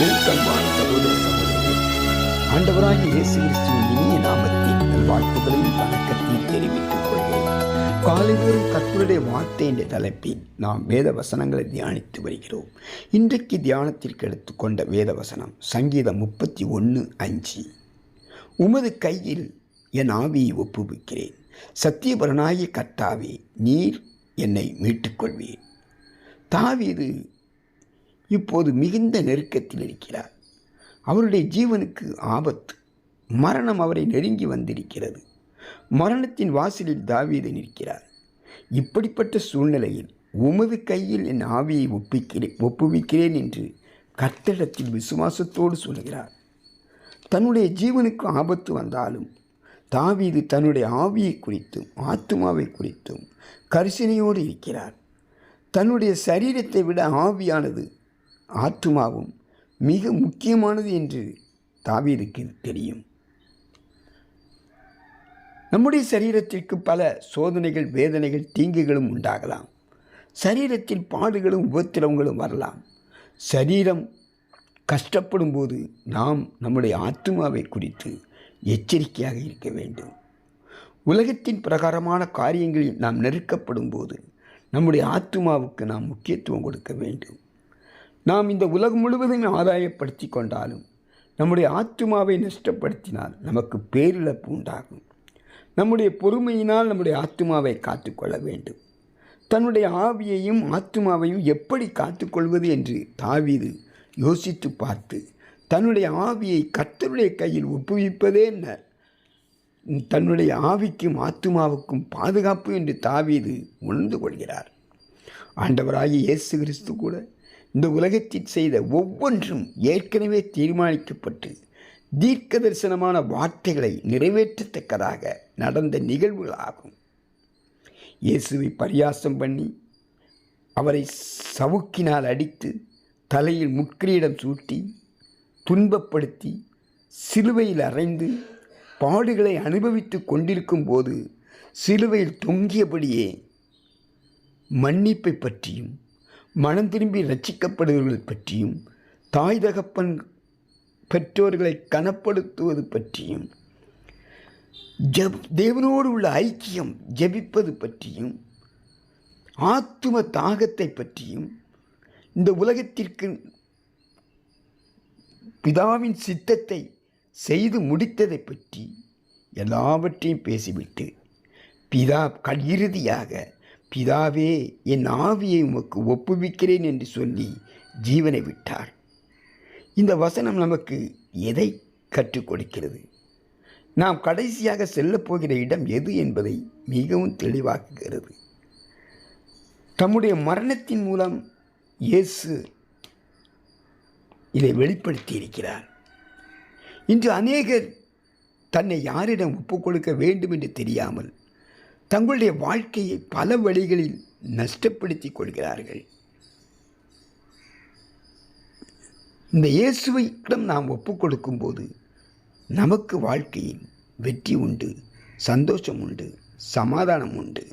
எனக்கு அன்பான சகோதர சகோதரிகளே, ஆண்டவராகிய இயேசு கிறிஸ்துவின் இனிய நாமத்தில் வாழ்த்துக்களையும் வணக்கத்தையும் தெரிவித்துக் கொள்கிறேன். காலைதோறும் கர்த்தருடைய வார்த்தை என்ற தலைப்பில் நாம் வேத வசனங்களை தியானித்து வருகிறோம். இன்றைக்கு தியானத்திற்கு எடுத்துக்கொண்ட வேத வசனம் சங்கீதம் 31:5. உமது கையில் என் ஆவியை ஒப்புவிக்கிறேன், சத்தியபரனாகிய கர்த்தாவே, நீர் என்னை மீட்டுக்கொள்வீர். தாவீது இப்போது மிகுந்த நெருக்கத்தில் இருக்கிறார். அவருடைய ஜீவனுக்கு ஆபத்து, மரணம் அவரை நெருங்கி வந்திருக்கிறது. மரணத்தின் வாசலில் தாவீது நிற்கிறார். இப்படிப்பட்ட சூழ்நிலையில் உமது கையில் என் ஆவியை ஒப்புவிக்கிறேன் என்று கர்த்தரிடத்தில் விசுவாசத்தோடு சொல்கிறார். தன்னுடைய ஜீவனுக்கு ஆபத்து வந்தாலும் தாவீது தன்னுடைய ஆவியை குறித்தும் ஆத்துமாவை குறித்தும் கரிசனையோடு இருக்கிறார். தன்னுடைய சரீரத்தை விட ஆவியானது ஆத்துமாவும் மிக முக்கியமானது என்று தாவீதுக்கு தெரியும். நம்முடைய சரீரத்திற்கு பல சோதனைகள், வேதனைகள், தீங்குகளும் உண்டாகலாம். சரீரத்தில் பாடுகளும் உபத்திரவங்களும் வரலாம். சரீரம் கஷ்டப்படும் போது நாம் நம்முடைய ஆத்துமாவை குறித்து எச்சரிக்கையாக இருக்க வேண்டும். உலகத்தின் பிரகாரமான காரியங்களில் நாம் நெருக்கப்படும் போது நம்முடைய ஆத்துமாவுக்கு நாம் முக்கியத்துவம் கொடுக்க வேண்டும். நாம் இந்த உலகம் முழுவதும் ஆதாயப்படுத்தி கொண்டாலும் நம்முடைய ஆத்துமாவை நஷ்டப்படுத்தினால் நமக்கு பேரிழப்பு உண்டாகும். நம்முடைய பொறுமையினால் நம்முடைய ஆத்துமாவை காத்துக்கொள்ள வேண்டும். தன்னுடைய ஆவியையும் ஆத்துமாவையும் எப்படி காத்துக்கொள்வது என்று தாவீது யோசித்து பார்த்து தன்னுடைய ஆவியை கர்த்தருடைய கையில் ஒப்புவிப்பதே தன்னுடைய ஆவிக்கும் ஆத்துமாவுக்கும் பாதுகாப்பு என்று தாவீது உணர்ந்து கொள்கிறார். ஆண்டவராகிய இயேசு கிறிஸ்து கூட இந்த உலகத்தில் செய்த ஒவ்வொன்றும் ஏற்கனவே தீர்மானிக்கப்பட்டு தீர்க்க தரிசனமான வார்த்தைகளை நிறைவேற்றத்தக்கதாக நடந்த நிகழ்வுகளாகும். இயேசுவை பரியாசம் பண்ணி அவரை சவுக்கினால் அடித்து தலையில் முட்கிரீடம் சூட்டி துன்பப்படுத்தி சிலுவையில் அறைந்து பாடுகளை அனுபவித்து கொண்டிருக்கும் போது சிலுவையில் தொங்கியபடியே மன்னிப்பை பற்றியும் மனம் திரும்பி ரட்சிக்கப்படுவர்கள் பற்றியும் தாய் தகப்பன் பெற்றோர்களை கனப்படுத்துவது பற்றியும் தேவனோடு உள்ள ஐக்கியம் ஜெபிப்பது பற்றியும் ஆத்தும தாகத்தை பற்றியும் இந்த உலகத்திற்கு பிதாவின் சித்தத்தை செய்து முடித்ததை பற்றி எல்லாவற்றையும் பேசிவிட்டு இறுதியாக பிதாவே, என் ஆவியை உமக்கு ஒப்புவிக்கிறேன் என்று சொல்லி ஜீவனை விட்டார். இந்த வசனம் நமக்கு எதை கற்றுக் கொடுக்கிறது? நாம் கடைசியாக செல்லப்போகிற இடம் எது என்பதை மிகவும் தெளிவாக்குகிறது. தம்முடைய மரணத்தின் மூலம் இயேசு இதை வெளிப்படுத்தி இருக்கிறார். இன்று அநேகர் தன்னை யாரிடம் ஒப்புக் கொடுக்க வேண்டும் என்று தெரியாமல் தங்களுடைய வாழ்க்கையை பல வழிகளில் நஷ்டப்படுத்தி கொள்கிறார்கள். இந்த இயேசுவிடம் நாம் ஒப்புக் கொடுக்கும்போது நமக்கு வாழ்க்கையில் வெற்றி உண்டு, சந்தோஷம் உண்டு, சமாதானம் உண்டு.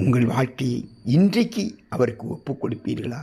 உங்கள் வாழ்க்கையை இன்றைக்கு அவருக்கு ஒப்புக் கொடுப்பீர்களா?